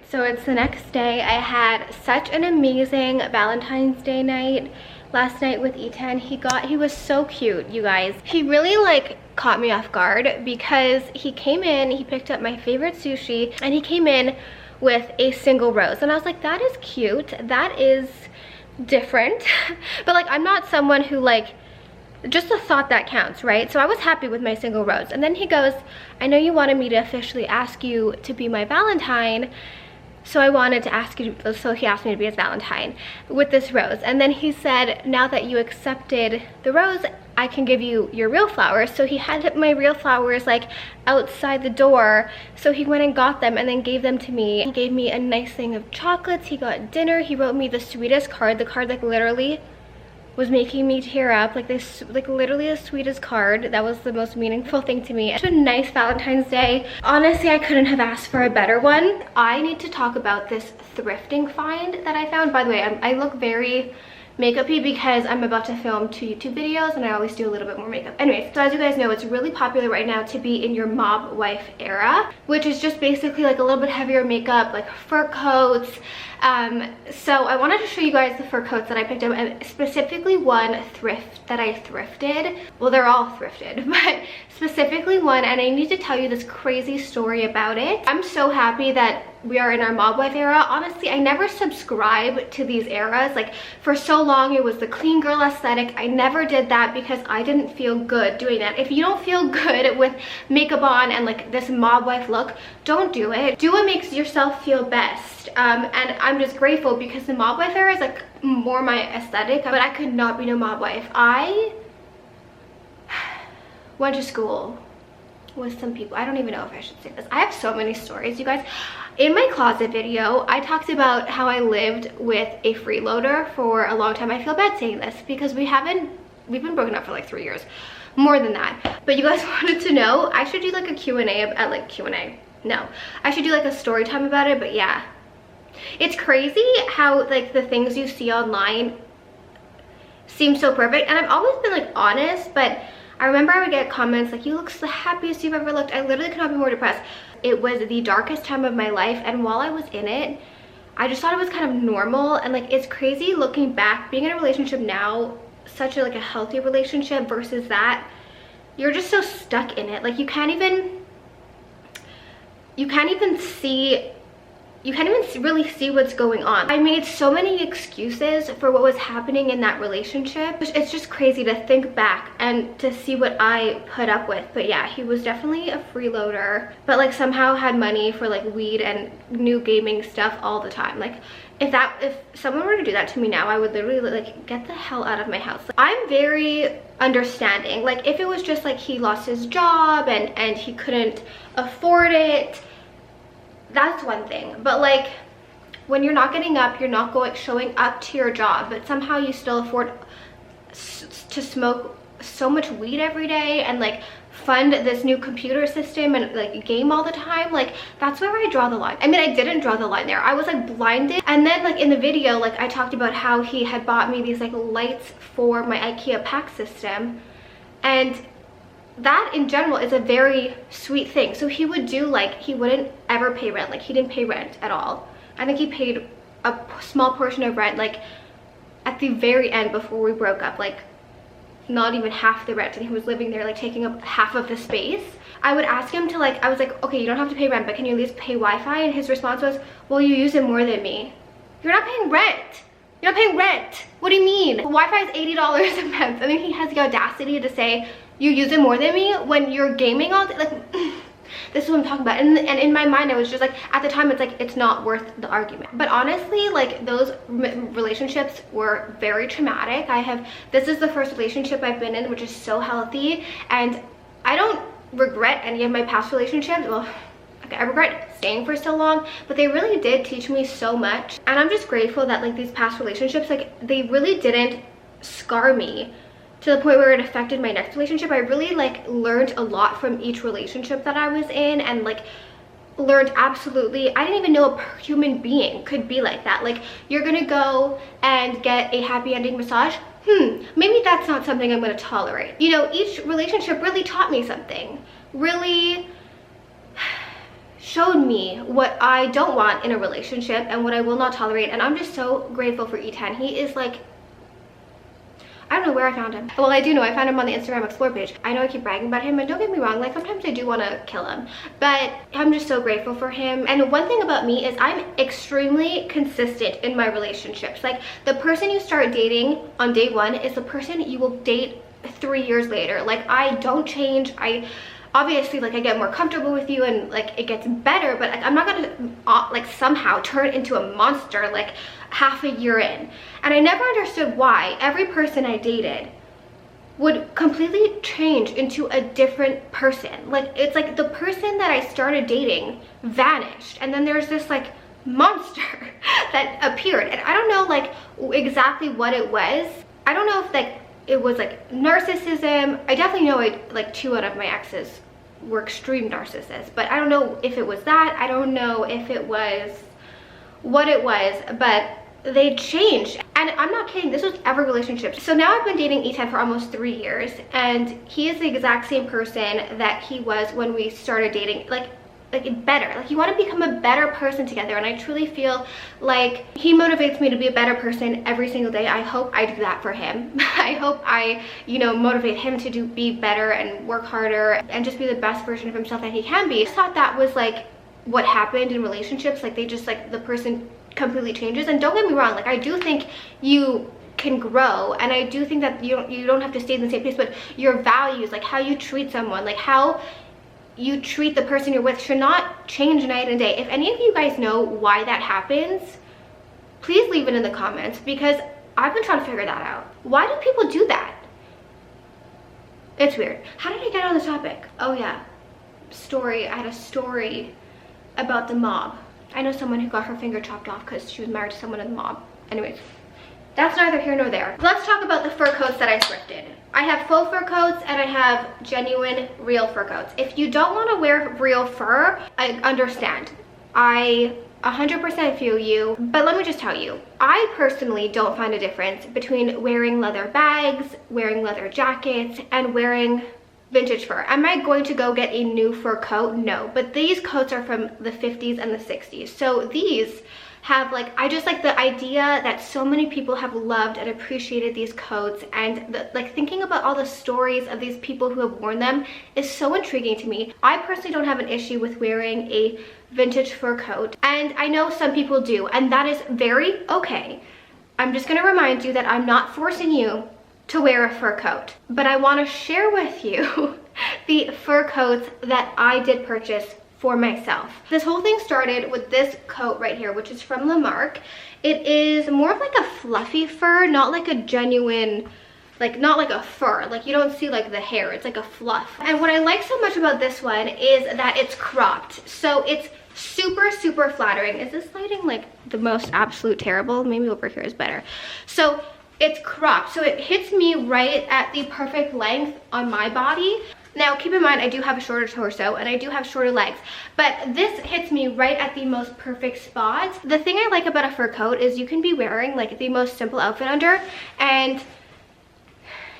So it's the next day. I had such an amazing Valentine's Day night last night with Ethan. He was so cute, you guys. He really like caught me off guard because he came in, he picked up my favorite sushi, and he came in with a single rose. And I was like, that is cute. That is different. But like, I'm not someone who like, just the thought that counts, right? So I was happy with my single rose. And then he goes, I know you wanted me to officially ask you to be my Valentine, so I wanted to ask you, so he asked me to be his Valentine with this rose. And then he said, now that you accepted the rose, I can give you your real flowers. So he had my real flowers like outside the door. So he went and got them and then gave them to me. He gave me a nice thing of chocolates. He got dinner. He wrote me the sweetest card. The card like literally was making me tear up. Like this, like literally the sweetest card. That was the most meaningful thing to me. It's a nice Valentine's Day. Honestly, I couldn't have asked for a better one. I need to talk about this thrifting find that I found. By the way, I look very makeup-y because I'm about to film 2 YouTube videos and I always do a little bit more makeup. Anyways, so as you guys know, it's really popular right now to be in your mob wife era, which is just basically like a little bit heavier makeup, like fur coats. So I wanted to show you guys the fur coats that I picked up, and specifically one thrift that I thrifted. Well, they're all thrifted, but specifically one, and I need to tell you this crazy story about it. I'm so happy that we are in our mob wife era. Honestly, I never subscribed to these eras. Like for so long it was the clean girl aesthetic. I never did that because I didn't feel good doing that. If you don't feel good with makeup on and like this mob wife look, don't do it. Do what makes yourself feel best. And I'm just grateful because the mob wife era is like more my aesthetic, but I could not be no mob wife. I went to school with some people. I don't even know if I should say this. I have so many stories, you guys. In my closet video, I talked about how I lived with a freeloader for a long time. I feel bad saying this because we've been broken up for like 3 years, more than that. But you guys wanted to know, I should do like a Q&A about like Q&A. No, I should do like a story time about it. But yeah, it's crazy how like the things you see online seem so perfect. And I've always been like honest, but I remember I would get comments like, you look the happiest you've ever looked. I literally could not be more depressed. It was the darkest time of my life, and while I was in it, I just thought it was kind of normal. And like, it's crazy looking back, being in a relationship now, such a like a healthy relationship versus that, you're just so stuck in it. Like you can't even really see what's going on. I made so many excuses for what was happening in that relationship. It's just crazy to think back and to see what I put up with. But yeah, he was definitely a freeloader, but like somehow had money for like weed and new gaming stuff all the time. Like if someone were to do that to me now, I would literally like get the hell out of my house. I'm very understanding. Like if it was just like he lost his job and he couldn't afford it, that's one thing. But like when you're not getting up, you're not showing up to your job, but somehow you still afford to smoke so much weed every day and like fund this new computer system and like game all the time, like that's where I draw the line. I mean, I didn't draw the line there. I was like blinded. And then like in the video, like I talked about how he had bought me these like lights for my IKEA pack system, and that in general is a very sweet thing. So he would do like, he wouldn't ever pay rent. Like he didn't pay rent at all. I think he paid a small portion of rent like at the very end before we broke up, like not even half the rent, and he was living there like taking up half of the space. I would ask him to like, I was like, okay, you don't have to pay rent, but can you at least pay Wi-Fi? And his response was, well, you use it more than me. You're not paying rent. You're not paying rent. What do you mean? Wi-Fi is $80 a month. And then he has the audacity to say, you use it more than me when you're gaming all day. Like, this is what I'm talking about. And in my mind, I was just like, at the time, it's like, it's not worth the argument. But honestly, like those relationships were very traumatic. This is the first relationship I've been in, which is so healthy. And I don't regret any of my past relationships. Well, okay, I regret staying for so long, but they really did teach me so much. And I'm just grateful that like these past relationships, like they really didn't scar me to the point where it affected my next relationship. I really like learned a lot from each relationship that I was in, and like learned absolutely, I didn't even know a human being could be like that. Like you're gonna go and get a happy ending massage, maybe that's not something I'm gonna tolerate. You know, each relationship really taught me something, really showed me what I don't want in a relationship and what I will not tolerate. And I'm just so grateful for Ethan. He is like, I don't know where I found him. Well, I do know I found him on the Instagram Explore page. I know I keep bragging about him, and don't get me wrong, like sometimes I do want to kill him, but I'm just so grateful for him. And one thing about me is I'm extremely consistent in my relationships. Like, the person you start dating on day one is the person you will date 3 years later. Like, I don't change. I obviously, like, I get more comfortable with you and like it gets better, but like I'm not gonna like somehow turn into a monster like half a year in. And I never understood why every person I dated would completely change into a different person. Like, it's like the person that I started dating vanished, and then there's this like monster that appeared, and I don't know like exactly what it was. I don't know if like it was like narcissism. I definitely know like 2 out of my exes were extreme narcissists, but I don't know if it was that. I don't know if it was what it was, but they changed. And I'm not kidding, this was every relationship. So now I've been dating Ethan for almost 3 years, and he is the exact same person that he was when we started dating. Like better. Like, you want to become a better person together, and I truly feel like he motivates me to be a better person every single day. I hope I do that for him. I hope I, you know, motivate him to be better and work harder and just be the best version of himself that he can be. I thought that was like what happened in relationships. Like, they just like the person completely changes. And don't get me wrong, like I do think you can grow, and I do think that you don't have to stay in the same place, but your values, like how you treat someone, like how you treat the person you're with, should not change night and day. If any of you guys know why that happens, please leave it in the comments, because I've been trying to figure that out. Why do people do that? It's weird. How did I get on this topic? Oh yeah, story. I had a story about the mob. I know someone who got her finger chopped off because she was married to someone in the mob. Anyways, that's neither here nor there. Let's talk about the fur coats that I thrifted. I have faux fur coats and I have genuine real fur coats. If you don't want to wear real fur, I understand. I 100% feel you, but let me just tell you, I personally don't find a difference between wearing leather bags, wearing leather jackets, and wearing vintage fur. Am I going to go get a new fur coat? No, but these coats are from the 50s and the 60s. So these have like, I just like the idea that so many people have loved and appreciated these coats, and like thinking about all the stories of these people who have worn them is so intriguing to me. I personally don't have an issue with wearing a vintage fur coat, and I know some people do, and that is very okay. I'm just going to remind you that I'm not forcing you to wear a fur coat, but I want to share with you the fur coats that I did purchase for myself. This whole thing started with this coat right here, which is from Lamarck. It is more of like a fluffy fur, not like a genuine, like not like a fur, like you don't see like the hair, it's like a fluff. And what I like so much about this one is that it's cropped, so it's super flattering. Is this lighting like the most absolute terrible? Maybe over here is better. So it's cropped, so it hits me right at the perfect length on my body. Now, keep in mind, I do have a shorter torso and I do have shorter legs, but this hits me right at the most perfect spot. The thing I like about a fur coat is you can be wearing like the most simple outfit under and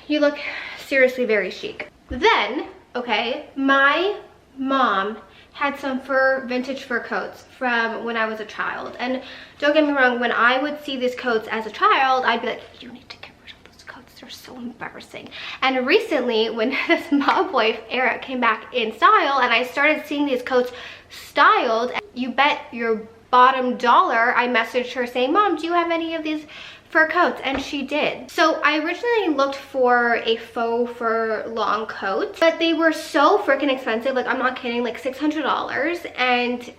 you look seriously very chic. Then, okay, my mom had some vintage fur coats from when I was a child. And don't get me wrong, when I would see these coats as a child, I'd be like, you need to get rid of those coats, they're so embarrassing. And recently, when this mob wife era came back in style and I started seeing these coats styled, you bet your bottom dollar I messaged her saying, Mom, do you have any of these fur coats? And she did. So I originally looked for a faux fur long coat, but they were so freaking expensive. Like, I'm not kidding, like $600. And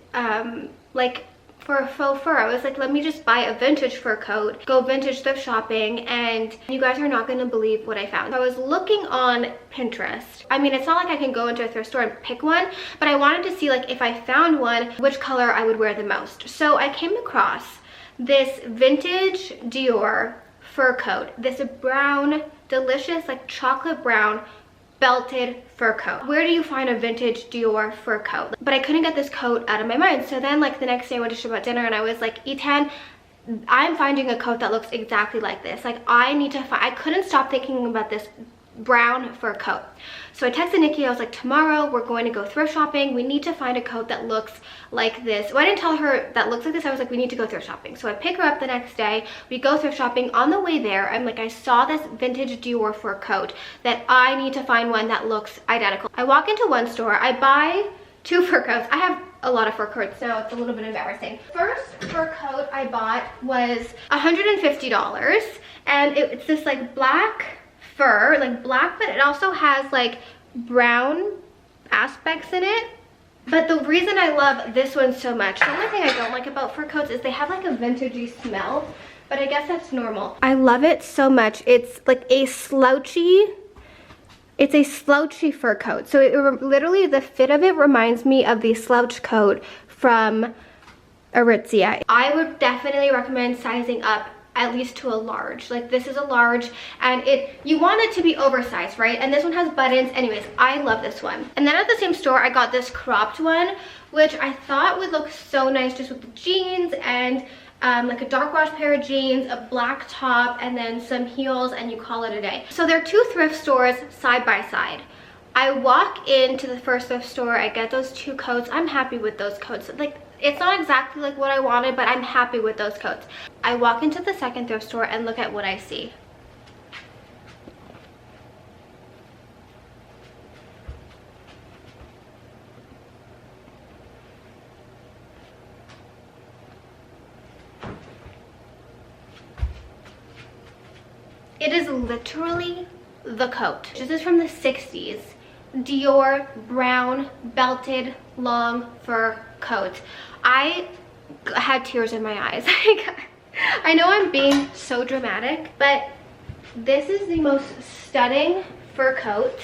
like for a faux fur, I was like, let me just buy a vintage fur coat, go vintage thrift shopping, and you guys are not gonna believe what I found. I was looking on Pinterest. I mean, it's not like I can go into a thrift store and pick one, but I wanted to see like if I found one, which color I would wear the most. So I came across this vintage Dior fur coat, this brown, delicious, like chocolate brown belted fur coat. Where do you find a vintage Dior fur coat? But I couldn't get this coat out of my mind. So then like the next day I went to shop at dinner and I was like, Ethan, I'm finding a coat that looks exactly like this. Like, I need to find, I couldn't stop thinking about this brown fur coat. So I texted Nikki, I was like, tomorrow we're going to go thrift shopping. We need to find a coat that looks like this. Well, I didn't tell her that looks like this. I was like, we need to go thrift shopping. So I pick her up the next day. We go thrift shopping. On the way there, I'm like, I saw this vintage Dior fur coat that I need to find one that looks identical. I walk into one store, I buy 2 fur coats. I have a lot of fur coats now, it's a little bit embarrassing. First fur coat I bought was $150, and it's this like black fur, like black, but it also has like brown aspects in it. But the reason I love this one so much, the only thing I don't like about fur coats is they have like a vintagey smell, but I guess that's normal. I love it so much. It's like a slouchy, it's a slouchy fur coat. So it literally, the fit of it reminds me of the slouch coat from Aritzia. I would definitely recommend sizing up at least to a large. Like this is a large, and you want it to be oversized, right? And this one has buttons. Anyways, I love this one. And then at the same store, I got this cropped one, which I thought would look so nice just with the jeans and like a dark wash pair of jeans, a black top, and then some heels, and you call it a day. So there are 2 thrift stores side by side. I walk into the first thrift store, I get those 2 coats. I'm happy with those coats. Like, it's not exactly like what I wanted, but I'm happy with those coats. I walk into the second thrift store and look at what I see. It is literally the coat. This is from the 60s. Dior brown belted long fur coat. I had tears in my eyes. I know I'm being so dramatic, but this is the most stunning fur coat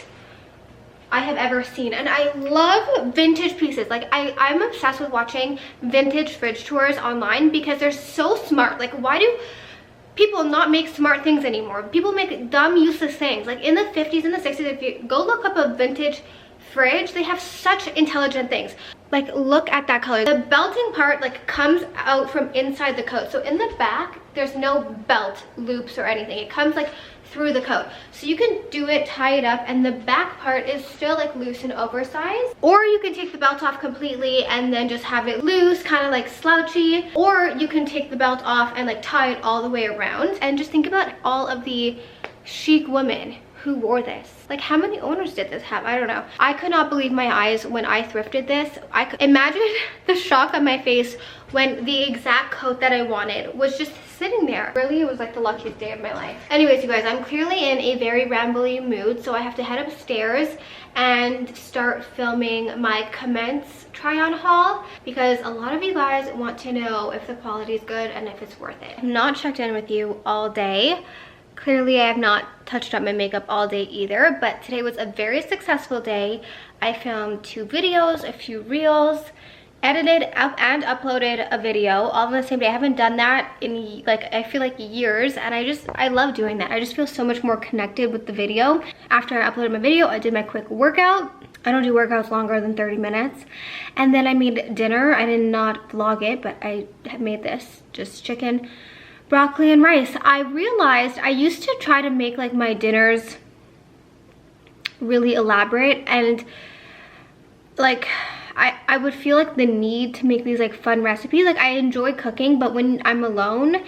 I have ever seen. And I love vintage pieces. Like I'm obsessed with watching vintage fridge tours online because they're so smart. Like, why do people not make smart things anymore? People make dumb, useless things. Like in the 50s and the 60s, if you go look up a vintage fridge, they have such intelligent things. Like, look at that color. The belting part like comes out from inside the coat. So in the back, there's no belt loops or anything. It comes like through the coat. So you can do it, tie it up, and the back part is still like loose and oversized. Or you can take the belt off completely and then just have it loose, kind of like slouchy. Or you can take the belt off and like tie it all the way around. And just think about all of the chic women who wore this. Like, how many owners did this have? I don't know. I could not believe my eyes when I thrifted this. I could imagine the shock on my face when the exact coat that I wanted was just sitting there. Really, it was like the luckiest day of my life. Anyways, you guys, I'm clearly in a very rambly mood, so I have to head upstairs and start filming my commence try-on haul because a lot of you guys want to know if the quality is good and if it's worth it. I've not checked in with you all day. Clearly, I have not touched up my makeup all day either, but today was a very successful day. I filmed 2 videos, a few reels, edited up and uploaded a video all on the same day. I haven't done that in like, I feel like years, and I love doing that. I just feel so much more connected with the video. After I uploaded my video, I did my quick workout. I don't do workouts longer than 30 minutes. And then I made dinner. I did not vlog it, but I have made this, just chicken, broccoli, and rice. I realized I used to try to make like my dinners really elaborate, and like I would feel like the need to make these like fun recipes. Like, I enjoy cooking, but when I'm alone,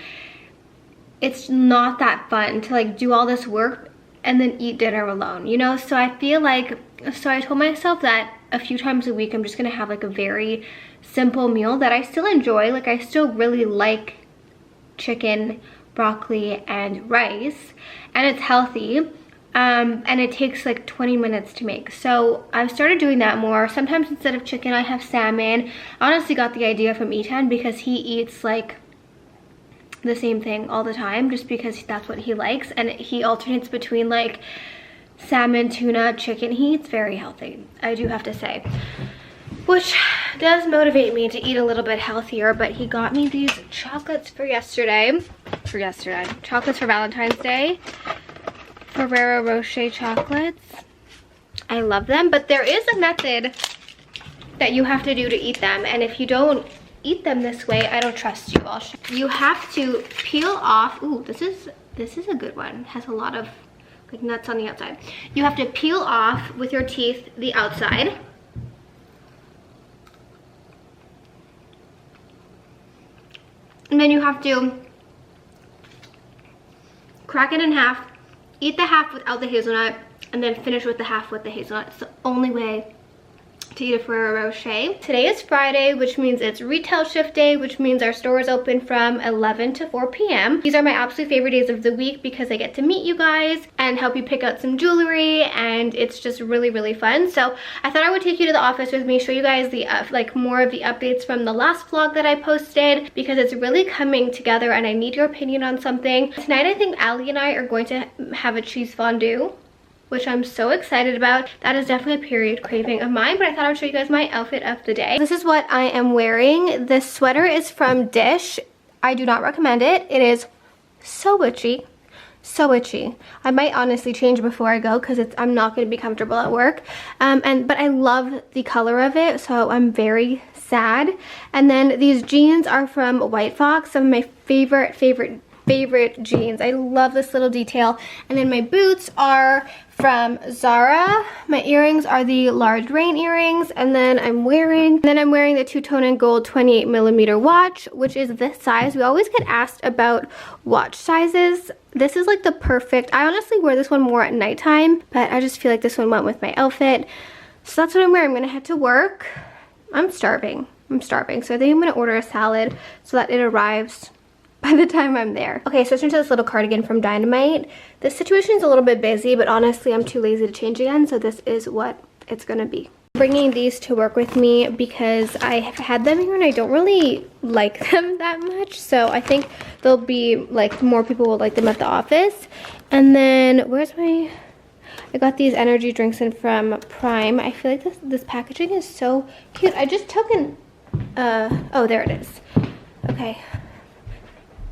it's not that fun to like do all this work and then eat dinner alone, you know? So I feel like, so I told myself that a few times a week I'm just gonna have like a very simple meal that I still enjoy. Like, I still really like chicken, broccoli, and rice, and it's healthy, and it takes like 20 minutes to make. So I've started doing that more. Sometimes instead of chicken, I have salmon. I honestly got the idea from Ethan because he eats like the same thing all the time just because that's what he likes, and he alternates between like salmon, tuna, chicken. He eats very healthy, I do have to say, which does motivate me to eat a little bit healthier. But he got me these chocolates for yesterday. Chocolates for Valentine's Day. Ferrero Rocher chocolates. I love them, but there is a method that you have to do to eat them, and if you don't eat them this way, I don't trust you. You have to peel off. Ooh, this is a good one. It has a lot of like nuts on the outside. You have to peel off with your teeth the outside. And then you have to crack it in half, eat the half without the hazelnut, and then finish with the half with the hazelnut. It's the only way to eat a Ferrero Rocher. Today is Friday, which means it's retail shift day, which means our store is open from 11 to 4 p.m. These are my absolute favorite days of the week because I get to meet you guys and help you pick out some jewelry, and it's just really, really fun. So I thought I would take you to the office with me, show you guys the like more of the updates from the last vlog that I posted, because it's really coming together and I need your opinion on something. Tonight I think Ali and I are going to have a cheese fondue, which I'm so excited about. That is definitely a period craving of mine, but I thought I would show you guys my outfit of the day. This is what I am wearing. This sweater is from Dish. I do not recommend it. It is so itchy. So itchy. I might honestly change before I go because I'm not going to be comfortable at work. But I love the color of it, so I'm very sad. And then these jeans are from White Fox, some of my favorite jeans. I love this little detail. And then my boots are from Zara. My earrings are the large rain earrings, and then I'm wearing the two-tone and gold 28mm watch, which is this size. We always get asked about watch sizes. This is like the perfect, I honestly wear this one more at nighttime, but I just feel like this one went with my outfit. So that's what I'm wearing. I'm gonna head to work. I'm starving, so I think I'm gonna order a salad so that it arrives by the time I'm there. Okay, switching to this little cardigan from Dynamite. This situation is a little bit busy, but honestly, I'm too lazy to change again, so this is what it's gonna be. Bringing these to work with me because I have had them here and I don't really like them that much, so I think they'll be like, more people will like them at the office. And then, I got these energy drinks in from Prime. I feel like this packaging is so cute. I just took an, oh, there it is. Okay.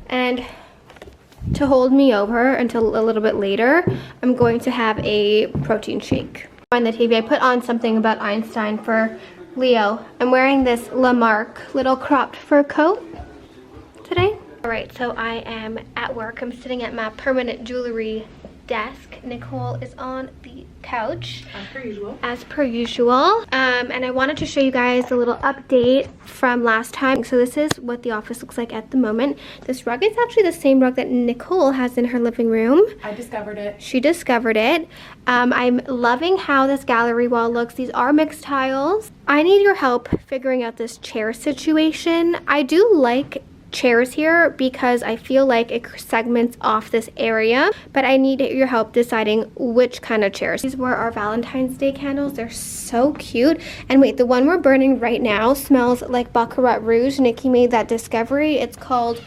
And to hold me over until a little bit later, I'm going to have a protein shake. On the TV, I put on something about Einstein for Leo. I'm wearing this Lamarque little cropped fur coat today. All right, so I am at work. I'm sitting at my permanent jewelry desk. Nicole is on the couch as per usual, and I wanted to show you guys a little update from last time. So this is what the office looks like at the moment. This rug is actually the same rug that Nicole has in her living room. I discovered it. She discovered it. I'm loving how this gallery wall looks. These are mixed tiles. I need your help figuring out this chair situation. I do like chairs here because I feel like it segments off this area, but I need your help deciding which kind of chairs. These were our Valentine's Day candles. They're so cute. And wait, the one we're burning right now smells like Baccarat Rouge. Nikki made that discovery. It's called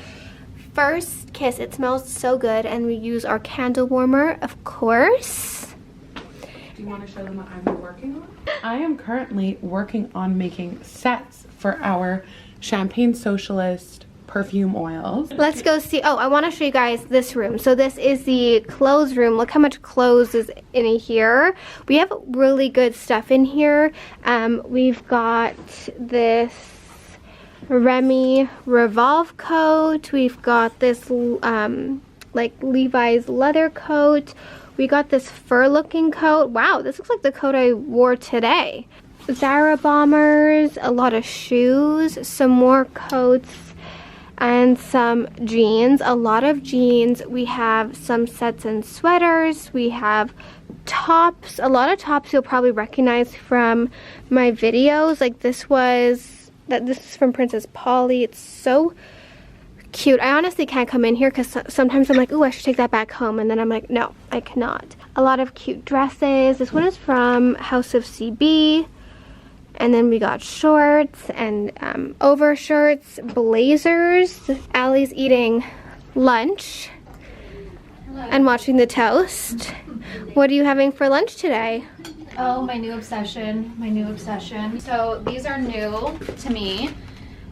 First Kiss. It smells so good, and we use our candle warmer, of course. Do you want to show them what I'm working on? I am currently working on making sets for our Champagne Socialist perfume oils. Let's go see. Oh, I want to show you guys this room. So this is the clothes room. Look how much clothes is in here. We have really good stuff in here. We've got this Remy Revolve coat. We've got this like Levi's leather coat. We got this fur looking coat. Wow, this looks like the coat I wore today. Zara bombers, a lot of shoes, some more coats, and some jeans. A lot of jeans. We have some sets and sweaters. We have tops. A lot of tops you'll probably recognize from my videos. Like this is from Princess Polly. It's so cute. I honestly can't come in here because sometimes I'm like, ooh, I should take that back home, and then I'm like, no, I cannot. A lot of cute dresses. This one is from House of CB. And then we got shorts and overshirts, blazers. Allie's eating lunch. Hello. And watching the toast. What are you having for lunch today? Oh, my new obsession. So these are new to me.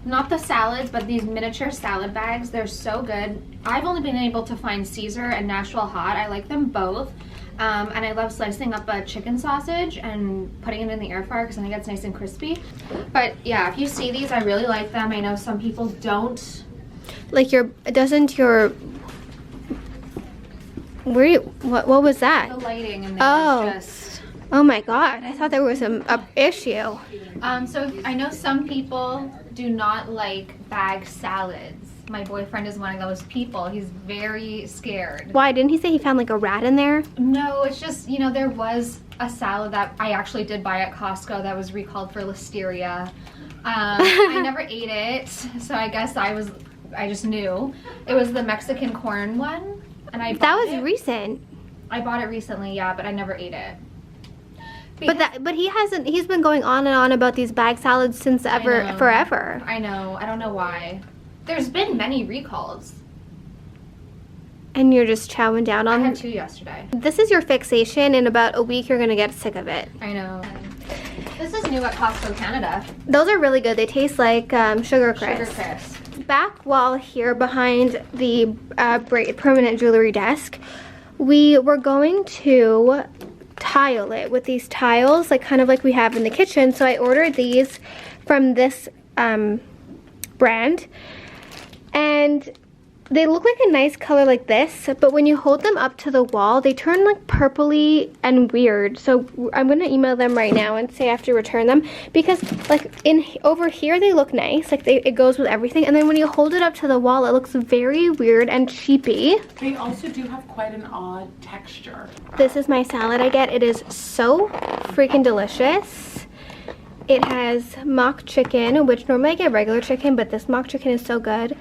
Not the salads, but these miniature salad bags. They're so good. I've only been able to find Caesar and Nashville Hot. I like them both. And I love slicing up a chicken sausage and putting it in the air fryer because I think it's nice and crispy. But yeah, if you see these, I really like them. I know some people don't. Like doesn't your What was that? The lighting and there was just... Oh my god, I thought there was an issue. So I know some people do not like bag salads. My boyfriend is one of those people. He's very scared. Why? Didn't he say he found like a rat in there? No, it's just, you know, there was a salad that I actually did buy at Costco that was recalled for listeria. I never ate it, so I guess I just knew. It was the Mexican corn one, and That was recent. I bought it recently, yeah, but I never ate it. But he's been going on and on about these bag salads since forever. I know. I don't know why. There's been many recalls. And you're just chowing down on I had 2 yesterday. This is your fixation. In about a week, you're going to get sick of it. I know. This is new at Costco Canada. Those are really good. They taste like Sugar Crisp. Sugar Crisp. Back wall here behind the permanent jewelry desk, we were going to tile it with these tiles, like kind of like we have in the kitchen. So I ordered these from this brand, and they look like a nice color like this, but when you hold them up to the wall, they turn like purpley and weird. So I'm gonna email them right now and say I have to return them, because like over here they look nice, like it goes with everything, and then when you hold it up to the wall, it looks very weird and cheapy. They also do have quite an odd texture. This is my salad I get. It is so freaking delicious. It has mock chicken, which normally I get regular chicken, but this mock chicken is so good.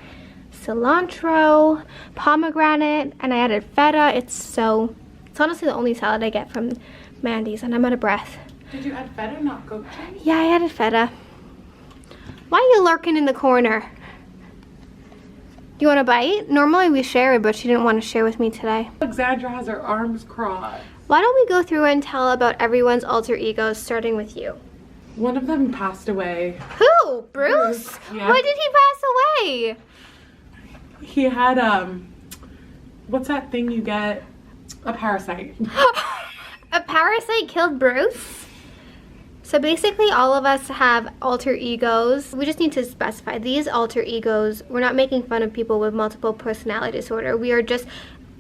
Cilantro, pomegranate, and I added feta. It's honestly the only salad I get from Mandy's, and I'm out of breath. Did you add feta, not goat cheese? Yeah, I added feta. Why are you lurking in the corner? Do you want a bite? Normally we share, but she didn't want to share with me today. Alexandra has her arms crossed. Why don't we go through and tell about everyone's alter egos, starting with you? One of them passed away. Who? Bruce? Yeah. Why did he pass away? He had, what's that thing you get? A parasite. A parasite killed Bruce? So basically all of us have alter egos. We just need to specify these alter egos. We're not making fun of people with multiple personality disorder. We are just,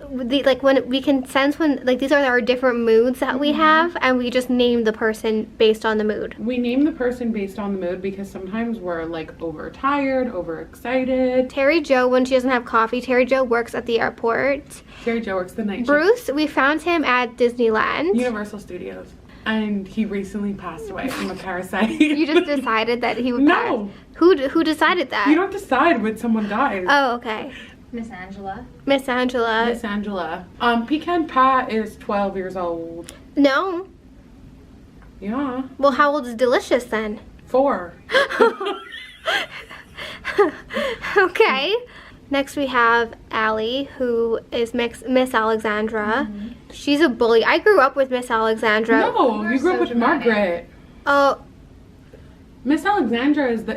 like, when we can sense when, like, these are our different moods that we have, and we just name the person based on the mood. We name the person based on the mood because sometimes we're like overtired, overexcited. Terry Jo, when she doesn't have coffee, Terry Jo works at the airport. Terry Jo works the night shift. Bruce, we found him at Disneyland. Universal Studios. And he recently passed away from a parasite. You just decided that he would No. pass. Who decided that? You don't decide when someone dies. Oh, okay. Miss Angela. Miss Angela. Miss Angela. Pecan Pat is 12 years old. No. Yeah. Well, how old is Delicious then? 4. Okay. Next we have Allie, who is Miss Alexandra. She's a bully. I grew up with Miss Alexandra. No, you grew up with Margaret. Oh. Miss Alexandra is the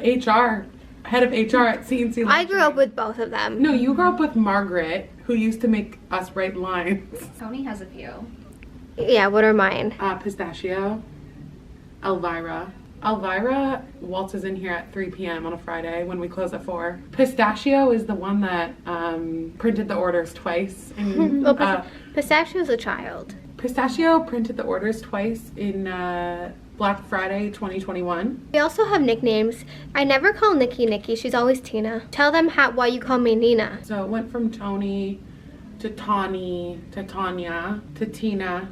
head of HR at CNC. I grew up with both of them. No, you grew up with Margaret, who used to make us write lines. Tony has a few. Yeah, what are mine? Pistachio. Elvira. Elvira waltzes in here at 3 p.m. on a Friday when we close at 4. Pistachio is the one that printed the orders twice. And, Pistachio's a child. Pistachio printed the orders twice in Black Friday 2021. We also have nicknames. I never call Nikki Nikki. She's always Tina. Tell them why you call me Nina. So it went from Tony to Tawny to Tanya to Tina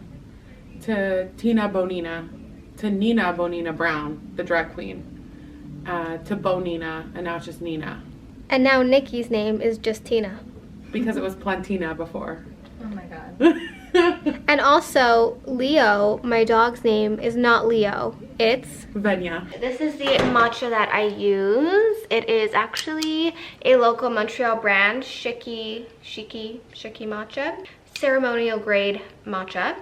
to Tina Bonina to Nina Bonina Brown, the drag queen, to Bonina, and now it's just Nina. And now Nikki's name is just Tina. Because it was Plantina before. Oh my god. And also, Leo, my dog's name, is not Leo. It's Venya. This is the matcha that I use. It is actually a local Montreal brand, Shiki matcha. Ceremonial grade matcha.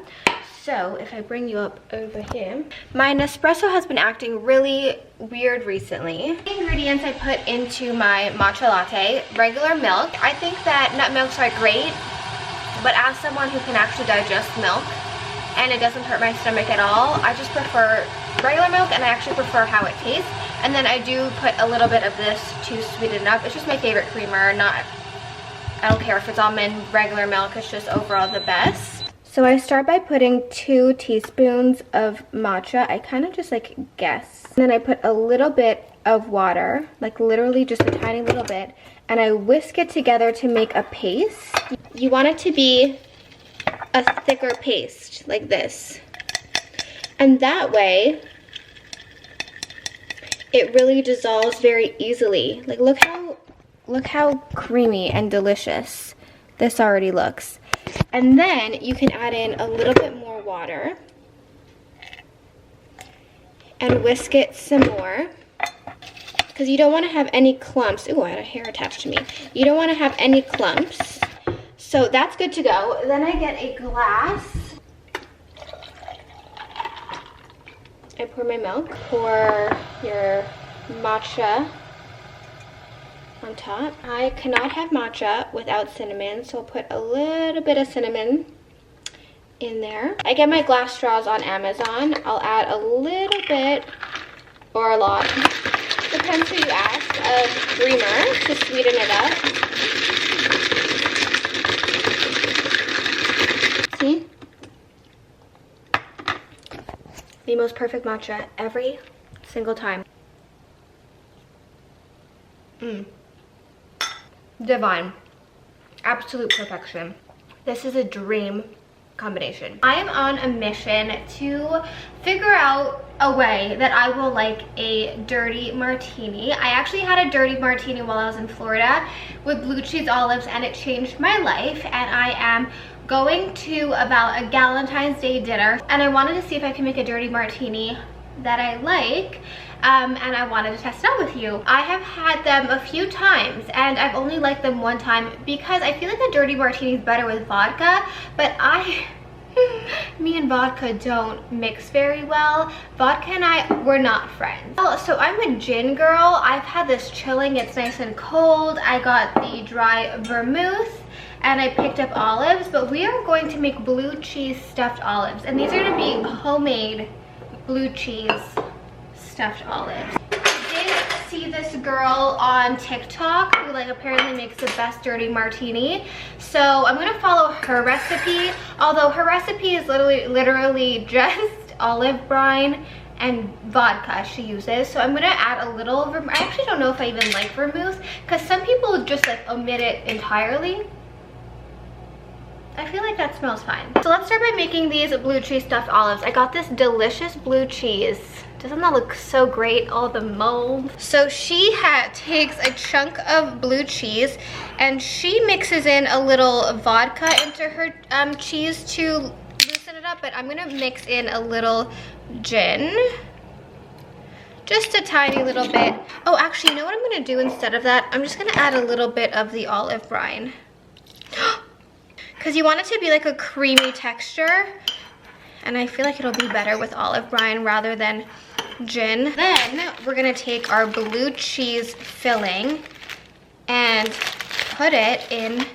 So if I bring you up over here, my Nespresso has been acting really weird recently. The ingredients I put into my matcha latte: regular milk. I think that nut milks are great, but as someone who can actually digest milk and it doesn't hurt my stomach at all, I just prefer regular milk, and I actually prefer how it tastes. And then I do put a little bit of this to sweeten it up. It's just my favorite creamer, not I don't care if it's almond, regular milk, it's just overall the best. So I start by putting 2 teaspoons of matcha. I kind of just like guess. And then I put a little bit of water, like literally just a tiny little bit, and I whisk it together to make a paste. You want it to be a thicker paste, like this. And that way, it really dissolves very easily. Like look how creamy and delicious this already looks. And then you can add in a little bit more water and whisk it some more, because you don't want to have any clumps. Ooh, I had a hair attached to me. You don't want to have any clumps. So that's good to go. Then I get a glass. I pour my milk. Pour your matcha on top. I cannot have matcha without cinnamon, so I'll put a little bit of cinnamon in there. I get my glass straws on Amazon. I'll add a little bit or a lot, depends who you ask, of creamer to sweeten it up. See? The most perfect matcha every single time. Divine. Absolute perfection. This is a dream combination. I am on a mission to figure out a way that I will like a dirty martini. I actually had a dirty martini while I was in Florida with blue cheese olives, and it changed my life. And I am going to about a Valentine's Day dinner, and I wanted to see if I can make a dirty martini that I like. And I wanted to test it out with you. I have had them a few times, and I've only liked them one time because I feel like a dirty martini is better with vodka, but me and vodka don't mix very well. Vodka and I were not friends. So I'm a gin girl. I've had this chilling, it's nice and cold. I got the dry vermouth, and I picked up olives, but we are going to make blue cheese stuffed olives, and these are going to be homemade blue cheese stuffed olives. I did see this girl on TikTok who like apparently makes the best dirty martini, so I'm gonna follow her recipe, although her recipe is literally just olive brine and vodka she uses. So I'm gonna add a little vermouth. I actually don't know if I even like vermouth, because some people just like omit it entirely. I feel like that smells fine. So let's start by making these blue cheese stuffed olives. I got this delicious blue cheese. Doesn't that look so great, all the mold? So she takes a chunk of blue cheese, and she mixes in a little vodka into her cheese to loosen it up, but I'm gonna mix in a little gin. Just a tiny little bit. Oh, actually, you know what I'm gonna do instead of that? I'm just gonna add a little bit of the olive brine. Because you want it to be like a creamy texture, and I feel like it'll be better with olive brine rather than gin. Then we're gonna take our blue cheese filling and put it in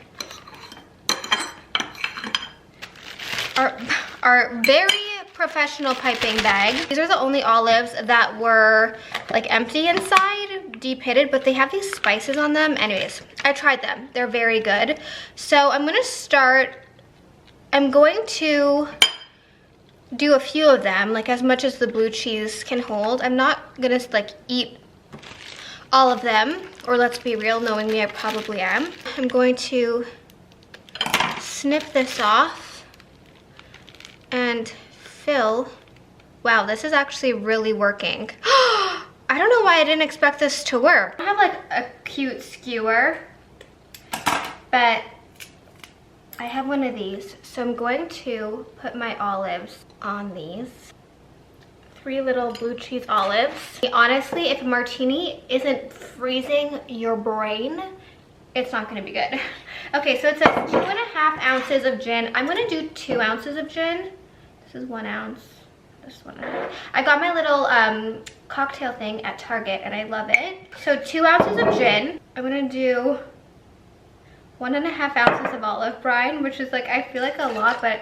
our very professional piping bag. These are the only olives that were like empty inside, deep pitted, but they have these spices on them. Anyways, I tried them. They're very good. So I'm going to do a few of them, like as much as the blue cheese can hold. I'm not gonna like eat all of them, or let's be real, knowing me, I probably am. I'm going to snip this off and fill. Wow, this is actually really working. I don't know why I didn't expect this to work. I have like a cute skewer, but I have one of these. So I'm going to put my olives on these. 3 little blue cheese olives. Honestly, if a martini isn't freezing your brain, it's not gonna be good. Okay, so it says 2.5 ounces of gin. I'm gonna do 2 ounces of gin. This is 1 ounce. This is 1.5. I got my little cocktail thing at Target, and I love it. So 2 ounces of gin. I'm gonna do 1.5 ounces of olive brine, which is like, I feel like a lot, but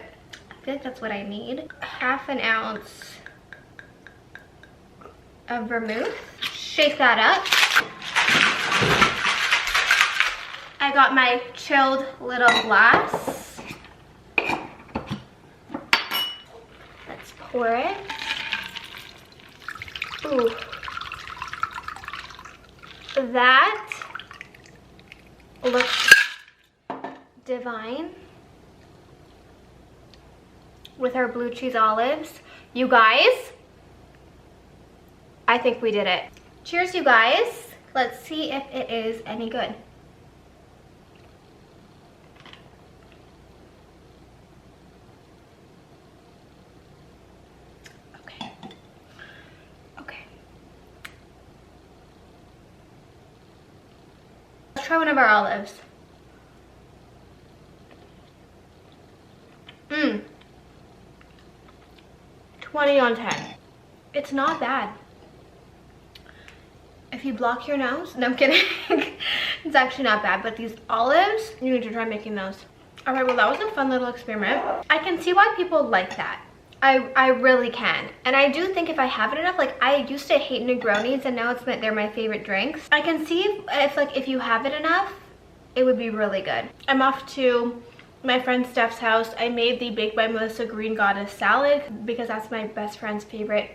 I feel like that's what I need. 1/2 ounce of vermouth. Shake that up. I got my chilled little glass. Let's pour it. Ooh. That looks divine with our blue cheese olives. You guys, I think we did it. Cheers, you guys. Let's see if it is any good. Okay. Okay. Let's try one of our olives. 20 on 10. It's not bad. If you block your nose, no, I'm kidding. It's actually not bad, but these olives, you need to try making those. All right, well, that was a fun little experiment. I can see why people like that. I really can. And I do think if I have it enough, like I used to hate Negronis and now they're my favorite drinks. I can see if you have it enough, it would be really good. I'm off to my friend Steph's house. I made the Baked by Melissa Green Goddess salad because that's my best friend's favorite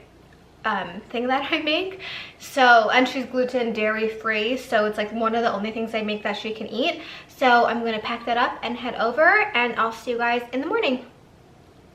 thing that I make. So, and she's gluten dairy free, so it's like one of the only things I make that she can eat. So I'm gonna pack that up and head over, and I'll see you guys in the morning.